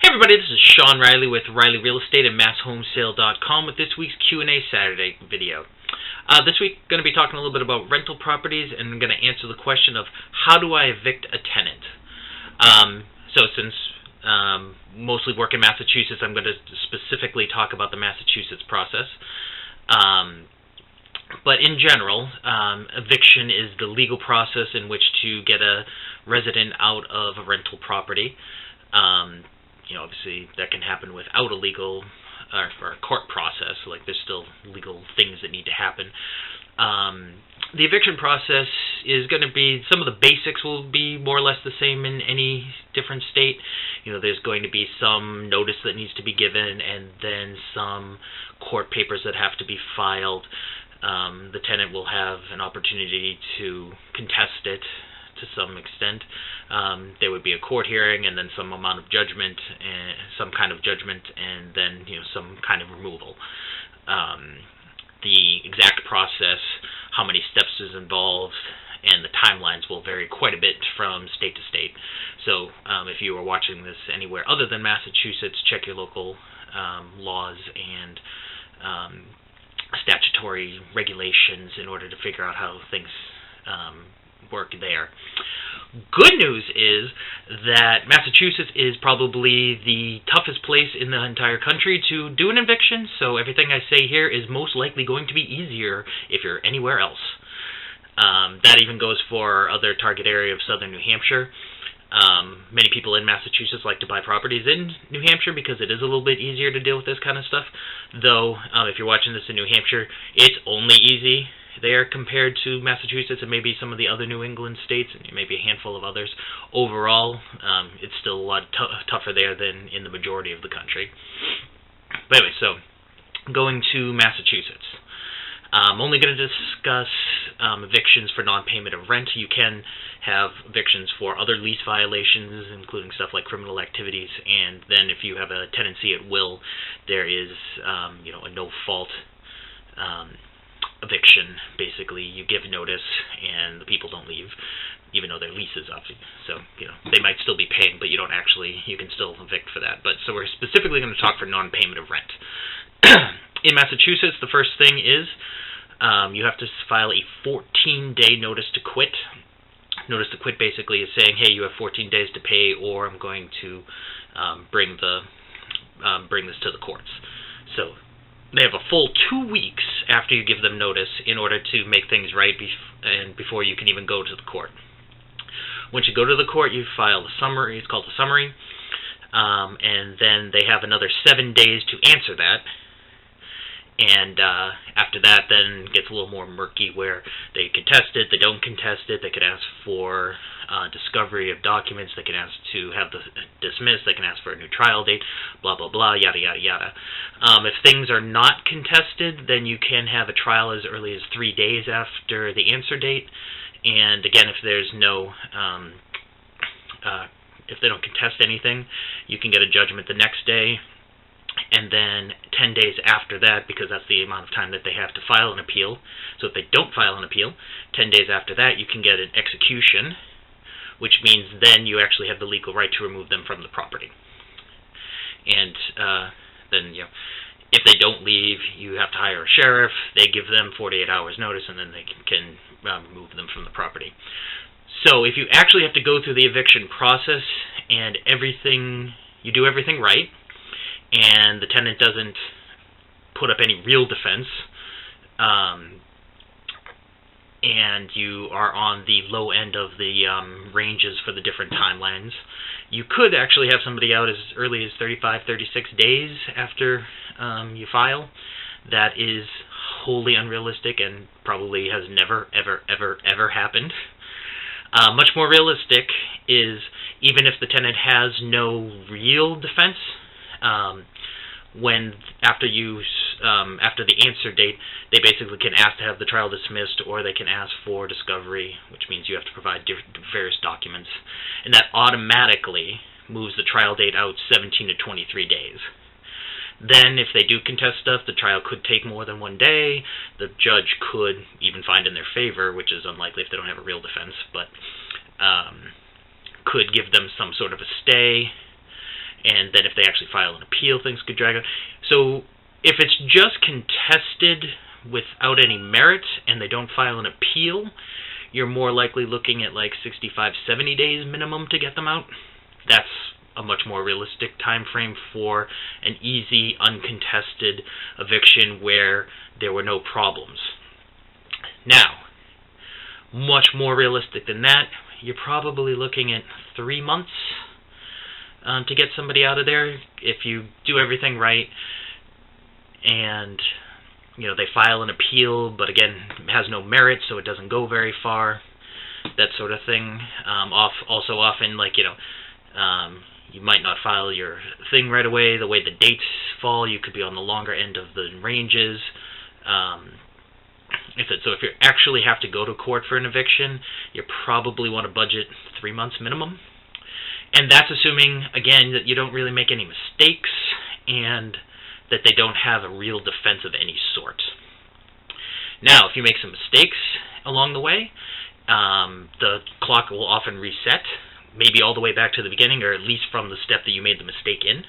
Everybody, this is Sean Riley with Riley Real Estate and MassHomesale.com with this week's Q&A Saturday video. This week, I'm going to be talking a little bit about rental properties, and I'm going to answer the question of how do I evict a tenant. Since mostly work in Massachusetts, I'm going to specifically talk about the Massachusetts process. But in general, eviction is the legal process in which to get a resident out of a rental property. Obviously that can happen without a legal or a court process. Like, there's still legal things that need to happen. The eviction process is going to be, some of the basics will be more or less the same in any different state. There's going to be some notice that needs to be given, and then some court papers that have to be filed. The tenant will have an opportunity to contest it to some extent. There would be a court hearing, and then some amount of judgment, and some kind of judgment, and then some kind of removal. The exact process, how many steps is involved, and the timelines will vary quite a bit from state to state. So if you are watching this anywhere other than Massachusetts, check your local laws and statutory regulations in order to figure out how things work there. Good news is that Massachusetts is probably the toughest place in the entire country to do an eviction, so everything I say here is most likely going to be easier if you're anywhere else. That even goes for other target area of southern New Hampshire. Many people in Massachusetts like to buy properties in New Hampshire because it is a little bit easier to deal with this kind of stuff. Though, if you're watching this in New Hampshire, it's only easy there compared to Massachusetts and maybe some of the other New England states, and maybe a handful of others. Overall, it's still a lot tougher there than in the majority of the country. But anyway, so going to Massachusetts. I'm only going to discuss evictions for non-payment of rent. You can have evictions for other lease violations, including stuff like criminal activities, and then if you have a tenancy at will, there is a no-fault eviction. Basically, you give notice and the people don't leave, even though their lease is up. So, they might still be paying, but you can still evict for that. But so we're specifically going to talk for non-payment of rent. In Massachusetts, the first thing is you have to file a 14-day notice to quit. Notice to quit basically is saying, hey, you have 14 days to pay, or I'm going to bring this to the courts. So they have a full 2 weeks after you give them notice in order to make things right and before you can even go to the court. Once you go to the court, you file a summary. It's called a summary. And then they have another 7 days to answer that. And after that, then it gets a little more murky, where they contest it, they don't contest it, they could ask for discovery of documents, they can ask to have the dismissed, they can ask for a new trial date, blah, blah, blah, yada, yada, yada. If things are not contested, then you can have a trial as early as 3 days after the answer date. And again, if there's no, if they don't contest anything, you can get a judgment the next day. And then 10 days after that, because that's the amount of time that they have to file an appeal. So if they don't file an appeal, 10 days after that, you can get an execution, which means then you actually have the legal right to remove them from the property. And then, if they don't leave, you have to hire a sheriff. They give them 48 hours notice, and then they can remove them from the property. So if you actually have to go through the eviction process and you do everything right, and the tenant doesn't put up any real defense, and you are on the low end of the ranges for the different timelines, you could actually have somebody out as early as 35, 36 days after you file. That is wholly unrealistic and probably has never, ever, ever, ever happened. Much more realistic is, even if the tenant has no real defense, after the answer date, they basically can ask to have the trial dismissed, or they can ask for discovery, which means you have to provide various documents, and that automatically moves the trial date out 17 to 23 days. Then, if they do contest stuff, the trial could take more than 1 day. The judge could even find in their favor, which is unlikely if they don't have a real defense, but could give them some sort of a stay. and then if they actually file an appeal, things could drag out. So if it's just contested without any merit and they don't file an appeal, you're more likely looking at like 65, 70 days minimum to get them out. That's a much more realistic time frame for an easy, uncontested eviction where there were no problems. Now, much more realistic than that, you're probably looking at 3 months to get somebody out of there if you do everything right, and they file an appeal, but again, it has no merit, so it doesn't go very far, that sort of thing. Also often, you might not file your thing right away. The way the dates fall, you could be on the longer end of the ranges. If you actually have to go to court for an eviction, you probably want to budget 3 months minimum. And that's assuming, again, that you don't really make any mistakes and that they don't have a real defense of any sort. Now, if you make some mistakes along the way, the clock will often reset, maybe all the way back to the beginning, or at least from the step that you made the mistake in.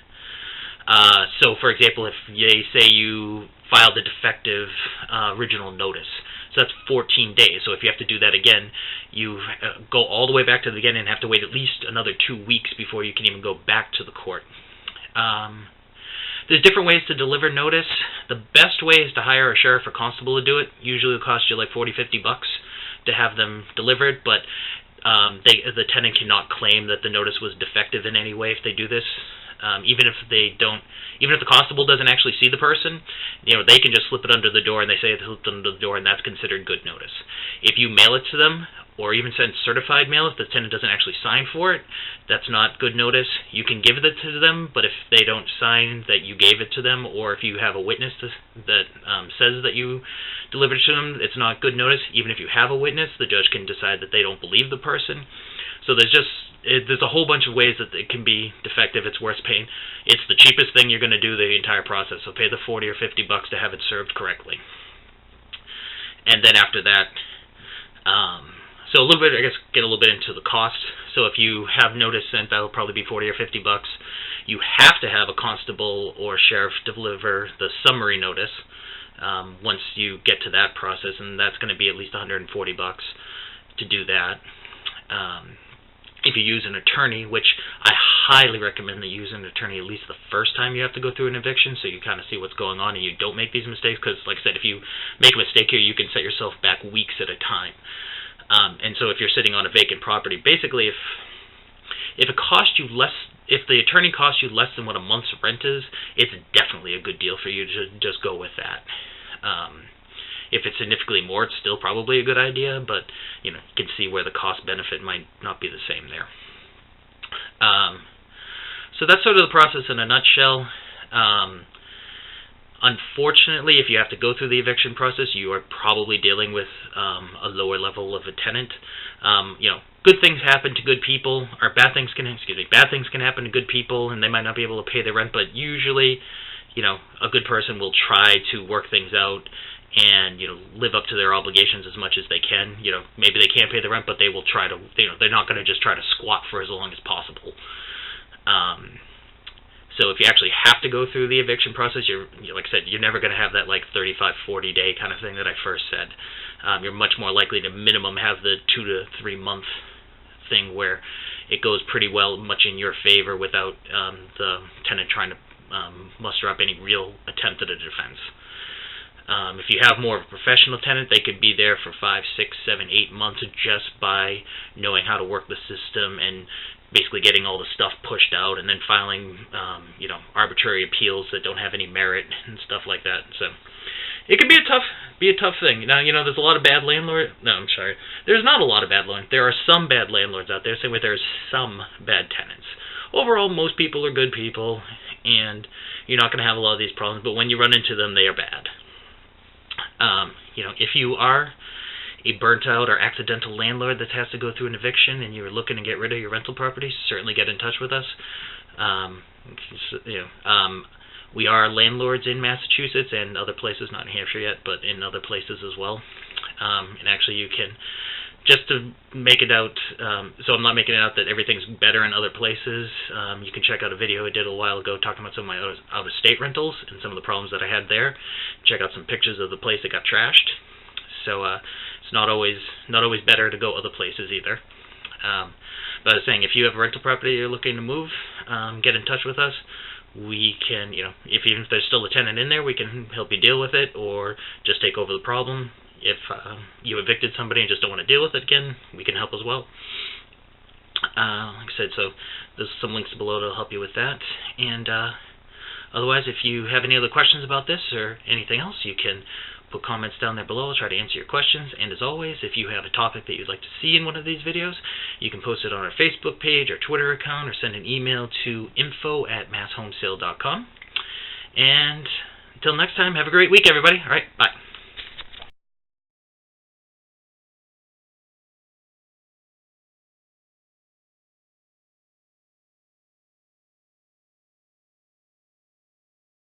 So, for example, if they say you filed a defective original notice, so that's 14 days. So if you have to do that again, you go all the way back to the beginning and have to wait at least another 2 weeks before you can even go back to the court. There's different ways to deliver notice. The best way is to hire a sheriff or constable to do it. Usually it'll cost you like $40, $50 to have them delivered, but the tenant cannot claim that the notice was defective in any way if they do this. Even if the constable doesn't actually see the person, they can just slip it under the door, and they say it slipped under the door, and that's considered good notice. If you mail it to them, or even send certified mail if the tenant doesn't actually sign for it, that's not good notice. You can give it to them, but if they don't sign that you gave it to them, or if you have a witness that says that you delivered it to them, it's not good notice. Even if you have a witness, the judge can decide that they don't believe the person. So there's a whole bunch of ways that it can be defective. It's worth paying. It's the cheapest thing you're going to do the entire process. So pay the $40 or $50 to have it served correctly. And then after that, so a little bit, I guess, get a little bit into the cost. So if you have notice sent, that'll probably be $40 or $50. You have to have a constable or sheriff deliver the summary notice once you get to that process, and that's going to be at least $140 to do that. If you use an attorney, which I highly recommend that you use an attorney at least the first time you have to go through an eviction, so you kind of see what's going on and you don't make these mistakes, because like I said, if you make a mistake here, you can set yourself back weeks at a time. And so if you're sitting on a vacant property, basically if the attorney costs you less than what a month's rent is, it's definitely a good deal for you to just go with that. If it's significantly more, it's still probably a good idea, but you can see where the cost benefit might not be the same there. So that's sort of the process in a nutshell. Unfortunately, if you have to go through the eviction process, you are probably dealing with a lower level of a tenant. Good things happen to good people, or bad things can happen to good people, and they might not be able to pay their rent. But usually, a good person will try to work things out and live up to their obligations as much as they can. Maybe they can't pay the rent, but they will try to. They're not going to just try to squat for as long as possible. So if you actually have to go through the eviction process, like I said, you're never going to have that 35, 40 day kind of thing that I first said. You're much more likely to minimum have the 2 to 3 month thing where it goes pretty well, much in your favor, without the tenant trying to muster up any real attempt at a defense. If you have more of a professional tenant, they could be there for 5, 6, 7, 8 months just by knowing how to work the system and basically getting all the stuff pushed out, and then filing, arbitrary appeals that don't have any merit and stuff like that. So it can be a tough thing. Now, there's a lot of bad landlords. No, I'm sorry. There's not a lot of bad landlords. There are some bad landlords out there. Same way there's some bad tenants. Overall, most people are good people, and you're not going to have a lot of these problems. But when you run into them, they are bad. If you are a burnt-out or accidental landlord that has to go through an eviction and you're looking to get rid of your rental properties, certainly get in touch with us. We are landlords in Massachusetts and other places, not in Hampshire yet, but in other places as well. And actually, you can just to make it out, so I'm not making it out that everything's better in other places, you can check out a video I did a while ago talking about some of my out-of-state rentals and some of the problems that I had there. Check out some pictures of the place that got trashed. So it's not always better to go other places either. But I was saying, if you have a rental property you're looking to move, get in touch with us. We can, even if there's still a tenant in there, we can help you deal with it, or just take over the problem. If you evicted somebody and just don't want to deal with it again, we can help as well. Like I said, so there's some links below to help you with that. And otherwise, if you have any other questions about this or anything else, you can put comments down there below. I'll try to answer your questions. And as always, if you have a topic that you'd like to see in one of these videos, you can post it on our Facebook page or Twitter account, or send an email to info@masshomesale.com. And until next time, have a great week, everybody. All right, bye.